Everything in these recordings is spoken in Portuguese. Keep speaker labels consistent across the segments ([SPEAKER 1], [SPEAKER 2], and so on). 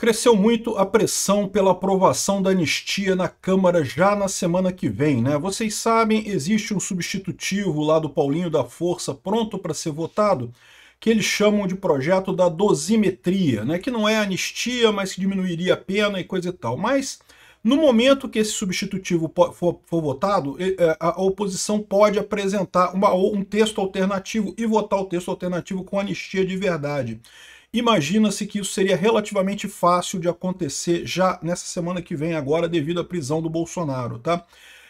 [SPEAKER 1] Cresceu muito a pressão pela aprovação da anistia na Câmara já na semana que vem, né? Vocês sabem, existe um substitutivo lá do Paulinho da Força pronto para ser votado, que eles chamam de projeto da dosimetria, né? Que não é anistia, mas que diminuiria a pena e coisa e tal. Mas no momento que esse substitutivo for votado, a oposição pode apresentar um texto alternativo e votar o texto alternativo com anistia de verdade. Imagina-se que isso seria relativamente fácil de acontecer já nessa semana que vem agora, devido à prisão do Bolsonaro, tá?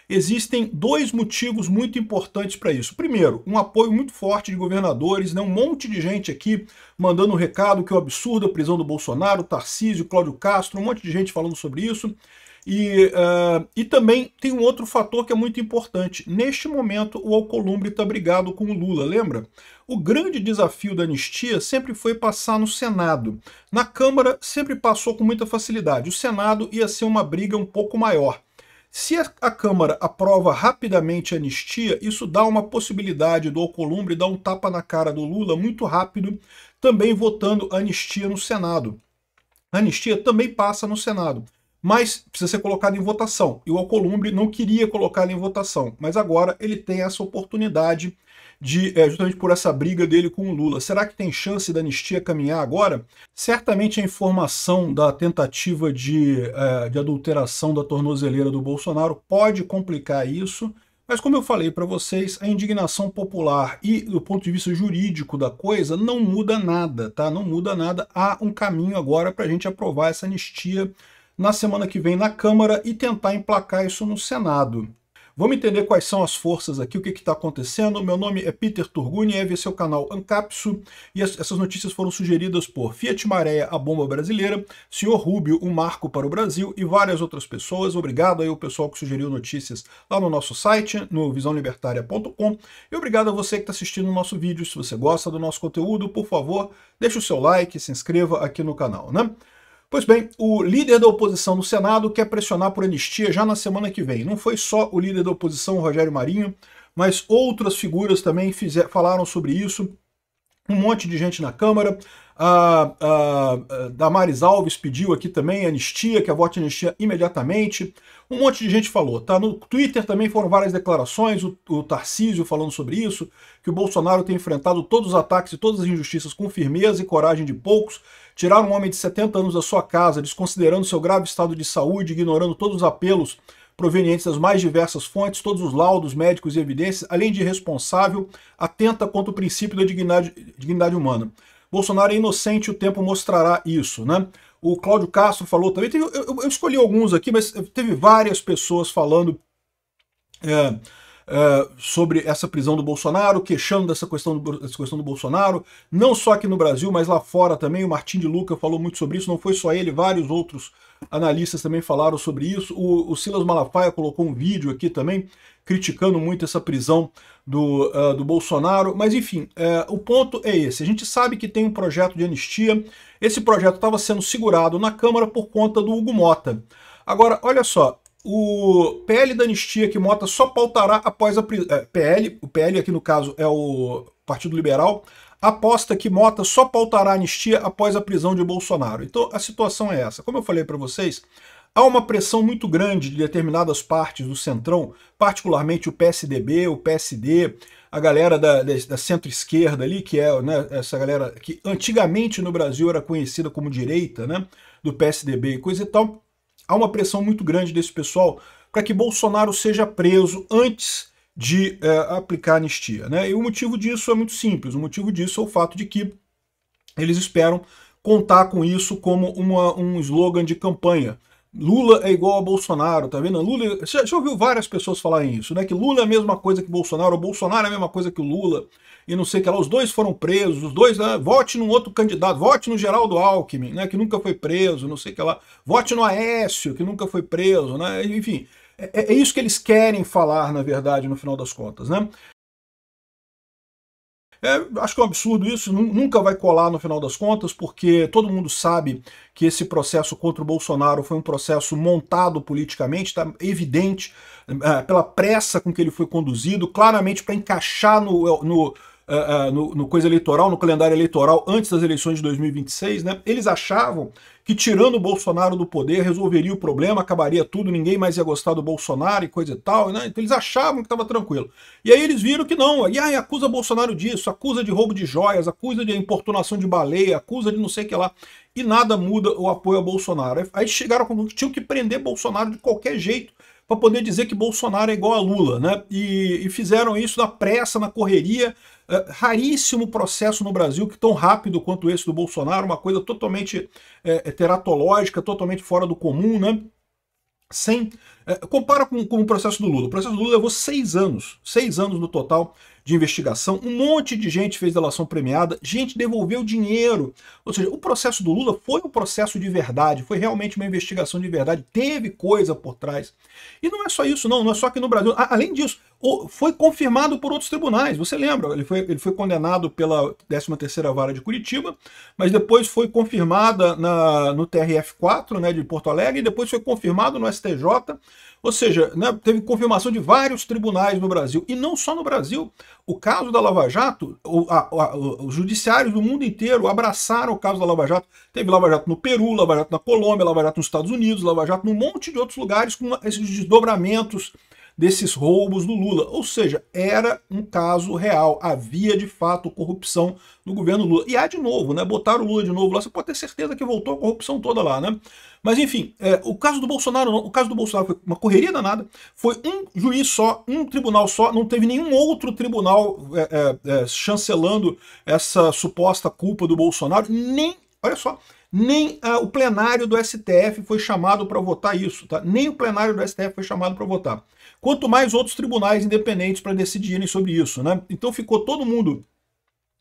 [SPEAKER 1] Existem dois motivos muito importantes para isso. Primeiro, um apoio muito forte de governadores, né? Um monte de gente aqui mandando um recado que é o absurdo a prisão do Bolsonaro, Tarcísio, Cláudio Castro, um monte de gente falando sobre isso. E também tem um outro fator que é muito importante. Neste momento, o Alcolumbre está brigado com o Lula, lembra? O grande desafio da anistia sempre foi passar no Senado. Na Câmara, sempre passou com muita facilidade. O Senado ia ser uma briga um pouco maior. Se a Câmara aprova rapidamente a anistia, isso dá uma possibilidade do Alcolumbre dar um tapa na cara do Lula muito rápido, também votando a anistia no Senado. A anistia também passa no Senado, mas precisa ser colocado em votação. E o Alcolumbre não queria colocá-la em votação, mas agora ele tem essa oportunidade de, justamente por essa briga dele com o Lula. Será que tem chance da anistia caminhar agora? Certamente a informação da tentativa de adulteração da tornozeleira do Bolsonaro pode complicar isso, mas como eu falei para vocês, a indignação popular e do ponto de vista jurídico da coisa não muda nada, tá? Não muda nada. Há um caminho agora para a gente aprovar essa anistia na semana que vem na Câmara e tentar emplacar isso no Senado. Vamos entender quais são as forças aqui, o que está acontecendo. Meu nome é Peter Turguni, esse é o canal Ancapsu, e essas notícias foram sugeridas por Fiat Maré, a bomba brasileira, Sr. Rubio, um marco para o Brasil, e várias outras pessoas. Obrigado aí ao pessoal que sugeriu notícias lá no nosso site, no visãolibertaria.com, e obrigado a você que está assistindo o nosso vídeo. Se você gosta do nosso conteúdo, por favor, deixe o seu like, se inscreva aqui no canal, né? Pois bem, o líder da oposição no Senado quer pressionar por anistia já na semana que vem. Não foi só o líder da oposição, Rogério Marinho, mas outras figuras também falaram sobre isso. Um monte de gente na Câmara. A Damares Alves pediu aqui também anistia, que vote anistia imediatamente. Um monte de gente falou, tá? No Twitter também foram várias declarações, o Tarcísio falando sobre isso, que o Bolsonaro tem enfrentado todos os ataques e todas as injustiças com firmeza e coragem de poucos, tiraram um homem de 70 anos da sua casa, desconsiderando seu grave estado de saúde, ignorando todos os apelos provenientes das mais diversas fontes, todos os laudos médicos e evidências, além de irresponsável, atenta contra o princípio da dignidade humana. Bolsonaro é inocente, o tempo mostrará isso, né? O Cláudio Castro falou também, eu escolhi alguns aqui, mas teve várias pessoas falando sobre essa prisão do Bolsonaro, queixando dessa questão do Bolsonaro, não só aqui no Brasil, mas lá fora também. O Martim de Luca falou muito sobre isso, não foi só ele, vários outros analistas também falaram sobre isso. O Silas Malafaia colocou um vídeo aqui também, criticando muito essa prisão do Bolsonaro, mas enfim, o ponto é esse. A gente sabe que tem um projeto de anistia, esse projeto estava sendo segurado na Câmara por conta do Hugo Mota. Agora, olha só, o PL da anistia que Mota só pautará após a prisão. O PL aqui no caso é o Partido Liberal, aposta que Mota só pautará a anistia após a prisão de Bolsonaro. Então a situação é essa. Como eu falei para vocês, há uma pressão muito grande de determinadas partes do Centrão, particularmente o PSDB, o PSD, a galera da centro-esquerda ali, que é, né, essa galera que antigamente no Brasil era conhecida como direita, né, do PSDB e coisa e tal. Há uma pressão muito grande desse pessoal para que Bolsonaro seja preso antes de aplicar a anistia, né? E o motivo disso é muito simples. O motivo disso é o fato de que eles esperam contar com isso como um slogan de campanha. Lula é igual a Bolsonaro, tá vendo? Lula, você já ouviu várias pessoas falarem isso, né? Que Lula é a mesma coisa que Bolsonaro, ou Bolsonaro é a mesma coisa que o Lula, e não sei o que lá. Os dois foram presos, os dois, né? Vote num outro candidato, vote no Geraldo Alckmin, né? Que nunca foi preso, não sei o que lá. Vote no Aécio, que nunca foi preso, né? Enfim, é isso que eles querem falar, na verdade, no final das contas, né? Acho que é um absurdo isso, nunca vai colar no final das contas, porque todo mundo sabe que esse processo contra o Bolsonaro foi um processo montado politicamente, está evidente, pela pressa com que ele foi conduzido, claramente para encaixar no coisa eleitoral, no calendário eleitoral antes das eleições de 2026, né? Eles achavam que tirando o Bolsonaro do poder resolveria o problema, acabaria tudo, ninguém mais ia gostar do Bolsonaro e coisa e tal, né? Então eles achavam que estava tranquilo. E aí eles viram que não, e aí acusa Bolsonaro disso, acusa de roubo de joias, acusa de importunação de baleia, acusa de não sei o que lá, e nada muda o apoio a Bolsonaro. Aí chegaram com que tinham que prender Bolsonaro de qualquer jeito para poder dizer que Bolsonaro é igual a Lula, né? E fizeram isso na pressa, na correria. Raríssimo processo no Brasil que tão rápido quanto esse do Bolsonaro, uma coisa totalmente teratológica, totalmente fora do comum, né? Compara com o processo do Lula. O processo do Lula levou 6 anos no total de investigação, um monte de gente fez delação premiada, gente devolveu dinheiro. Ou seja, o processo do Lula foi um processo de verdade, foi realmente uma investigação de verdade, teve coisa por trás. E não é só isso, não é só aqui no Brasil. Além disso, foi confirmado por outros tribunais, você lembra? Ele foi condenado pela 13ª Vara de Curitiba, mas depois foi confirmada no TRF4, né, de Porto Alegre, e depois foi confirmado no STJ. Ou seja, né, teve confirmação de vários tribunais no Brasil, e não só no Brasil. O caso da Lava Jato, os judiciários do mundo inteiro abraçaram o caso da Lava Jato. Teve Lava Jato no Peru, Lava Jato na Colômbia, Lava Jato nos Estados Unidos, Lava Jato num monte de outros lugares com esses desdobramentos desses roubos do Lula. Ou seja, era um caso real, havia de fato corrupção no governo Lula. E há de novo, né? Botaram o Lula de novo lá, você pode ter certeza que voltou a corrupção toda lá, né? Mas enfim, o caso do Bolsonaro não. O caso do Bolsonaro foi uma correria danada, foi um juiz só, um tribunal só, não teve nenhum outro tribunal chancelando essa suposta culpa do Bolsonaro, nem, olha só, nem o plenário do STF foi chamado para votar isso, tá? Nem o plenário do STF foi chamado para votar. Quanto mais outros tribunais independentes para decidirem sobre isso, né? Então ficou todo mundo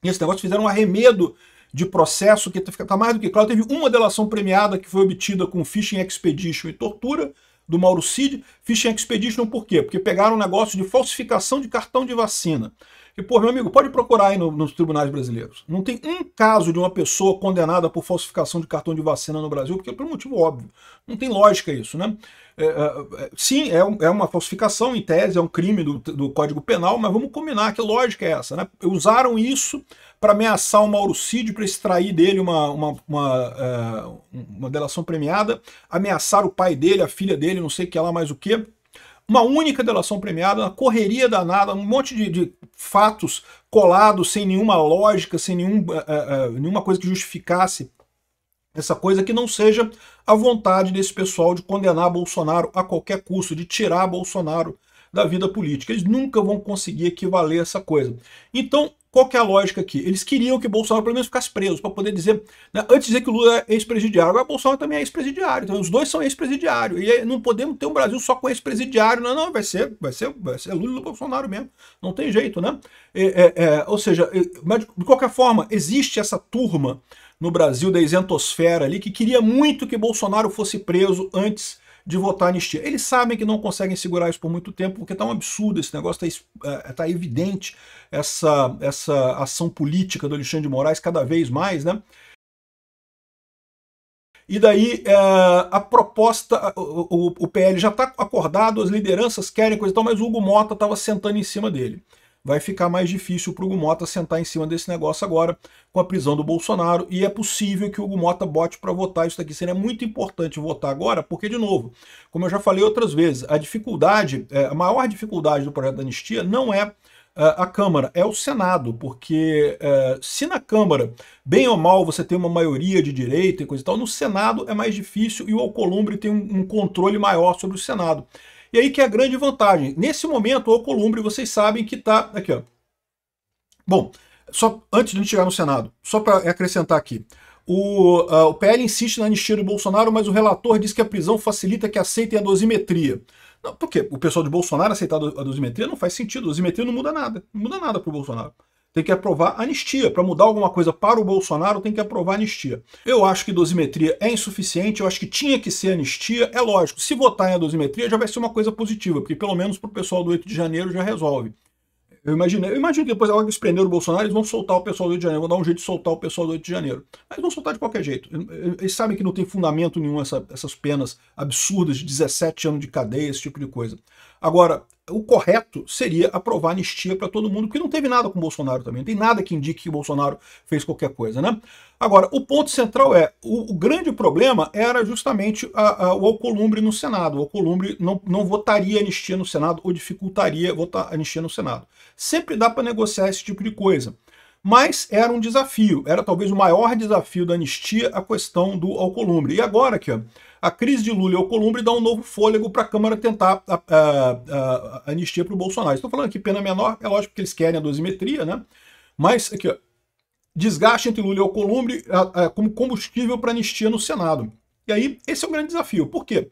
[SPEAKER 1] nesse negócio, fizeram um arremedo de processo que está mais do que claro. Teve uma delação premiada que foi obtida com Fishing Expedition e tortura do Mauro Cid. Fishing Expedition por quê? Porque pegaram um negócio de falsificação de cartão de vacina. E, pô, meu amigo, pode procurar aí nos tribunais brasileiros. Não tem um caso de uma pessoa condenada por falsificação de cartão de vacina no Brasil, porque por um motivo óbvio. Não tem lógica isso, né? Sim, é uma falsificação, em tese, é um crime do Código Penal, mas vamos combinar que lógica é essa, né? Usaram isso para ameaçar o Mauro Cid, para extrair dele uma delação premiada, ameaçar o pai dele, a filha dele, não sei o que lá mais o que. Uma única delação premiada, uma correria danada, um monte de fatos colados, sem nenhuma lógica, sem nenhuma coisa que justificasse essa coisa que não seja a vontade desse pessoal de condenar Bolsonaro a qualquer custo, de tirar Bolsonaro da vida política. Eles nunca vão conseguir equivaler essa coisa. Então, qual que é a lógica aqui? Eles queriam que Bolsonaro pelo menos ficasse preso, para poder dizer, né, antes de dizer que o Lula é ex-presidiário, agora Bolsonaro também é ex-presidiário, então os dois são ex-presidiário, e não podemos ter um Brasil só com ex-presidiário, não, vai ser Lula e Bolsonaro mesmo, não tem jeito, né? Ou seja, mas de qualquer forma, existe essa turma no Brasil da isentosfera ali que queria muito que Bolsonaro fosse preso antes de votar anistia. Eles sabem que não conseguem segurar isso por muito tempo, porque está um absurdo esse negócio, está evidente essa ação política do Alexandre de Moraes cada vez mais, né? E daí a proposta, o PL já está acordado, as lideranças querem coisa e tal, mas o Hugo Mota estava sentando em cima dele. Vai ficar mais difícil para o Hugo Mota sentar em cima desse negócio agora, com a prisão do Bolsonaro, e é possível que o Hugo Mota bote para votar isso daqui. Seria muito importante votar agora, porque, de novo, como eu já falei outras vezes, a maior dificuldade do projeto da anistia não é a Câmara, é o Senado, porque se na Câmara, bem ou mal, você tem uma maioria de direita e coisa e tal, no Senado é mais difícil e o Alcolumbre tem um controle maior sobre o Senado. E aí que é a grande vantagem. Nesse momento, o Alcolumbre, vocês sabem que está aqui, ó. Bom, só antes de a gente chegar no Senado, só para acrescentar aqui. O PL insiste na anistia do Bolsonaro, mas o relator diz que a prisão facilita que aceitem a dosimetria. Não, porque o pessoal de Bolsonaro aceitar a dosimetria não faz sentido. A dosimetria não muda nada. Não muda nada para o Bolsonaro. Tem que aprovar anistia. Para mudar alguma coisa para o Bolsonaro, tem que aprovar anistia. Eu acho que dosimetria é insuficiente, eu acho que tinha que ser anistia. É lógico, se votar em a dosimetria já vai ser uma coisa positiva, porque pelo menos para o pessoal do 8 de janeiro já resolve. Eu imagino que depois, agora que eles prenderam o Bolsonaro, eles vão soltar o pessoal do 8 de janeiro, vão dar um jeito de soltar o pessoal do 8 de janeiro. Mas vão soltar de qualquer jeito. Eles sabem que não tem fundamento nenhum essas penas absurdas de 17 anos de cadeia, esse tipo de coisa. Agora, o correto seria aprovar anistia para todo mundo, porque não teve nada com o Bolsonaro também, não tem nada que indique que o Bolsonaro fez qualquer coisa, né? Agora, o ponto central é, o grande problema era justamente o Alcolumbre no Senado. O Alcolumbre não votaria anistia no Senado ou dificultaria votar anistia no Senado. Sempre dá para negociar esse tipo de coisa. Mas era um desafio, era talvez o maior desafio da anistia a questão do Alcolumbre. E agora aqui, ó, a crise de Lula e Alcolumbre dá um novo fôlego para a Câmara tentar a anistia para o Bolsonaro. Estou falando aqui pena menor, é lógico que eles querem a dosimetria, né? Mas aqui, ó, desgaste entre Lula e Alcolumbre como combustível para anistia no Senado. E aí, esse é o grande desafio. Por quê?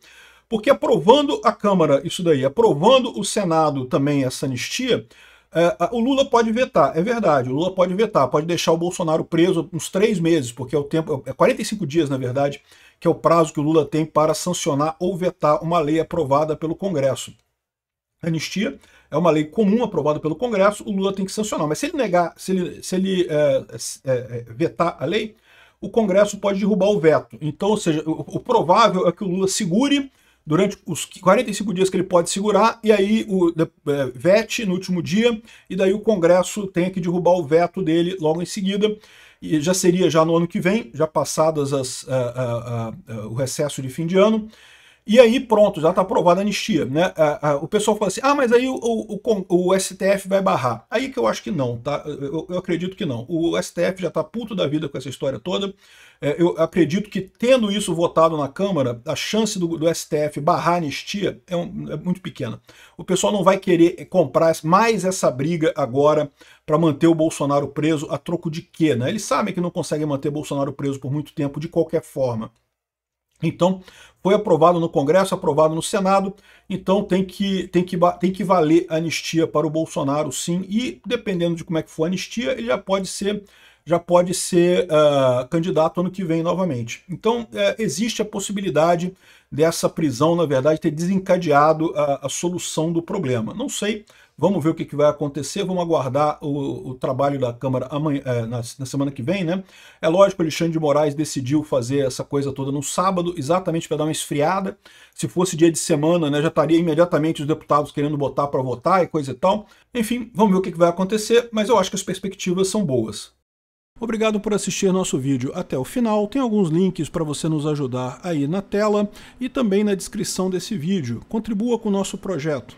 [SPEAKER 1] Porque aprovando a Câmara isso daí, aprovando o Senado também essa anistia, o Lula pode vetar, é verdade, o Lula pode vetar, pode deixar o Bolsonaro preso uns 3 meses, porque é o tempo, é 45 dias, na verdade, que é o prazo que o Lula tem para sancionar ou vetar uma lei aprovada pelo Congresso. A anistia é uma lei comum aprovada pelo Congresso, o Lula tem que sancionar, mas se ele negar, se ele vetar a lei, o Congresso pode derrubar o veto. Então, ou seja, o provável é que o Lula segure durante os 45 dias que ele pode segurar, e aí vete no último dia, e daí o Congresso tenha que derrubar o veto dele logo em seguida, e já seria já no ano que vem, já passadas o recesso de fim de ano, e aí pronto, já está aprovada a anistia, né? O pessoal fala assim, mas aí o STF vai barrar. Aí que eu acho que não, tá? Eu acredito que não. O STF já está puto da vida com essa história toda. Eu acredito que, tendo isso votado na Câmara, a chance do STF barrar a anistia é muito pequena. O pessoal não vai querer comprar mais essa briga agora para manter o Bolsonaro preso a troco de quê, né? Eles sabem que não conseguem manter Bolsonaro preso por muito tempo de qualquer forma. Então, foi aprovado no Congresso, aprovado no Senado, então tem que valer a anistia para o Bolsonaro, sim, e dependendo de como é que for a anistia, ele já pode ser candidato ano que vem novamente. Então, existe a possibilidade dessa prisão, na verdade, ter desencadeado a solução do problema. Não sei, vamos ver o que vai acontecer, vamos aguardar o trabalho da Câmara amanhã, na semana que vem, né? É lógico, o Alexandre de Moraes decidiu fazer essa coisa toda no sábado, exatamente para dar uma esfriada. Se fosse dia de semana, né, já estaria imediatamente os deputados querendo botar para votar e coisa e tal. Enfim, vamos ver o que vai acontecer, mas eu acho que as perspectivas são boas. Obrigado por assistir nosso vídeo até o final. Tem alguns links para você nos ajudar aí na tela e também na descrição desse vídeo. Contribua com o nosso projeto.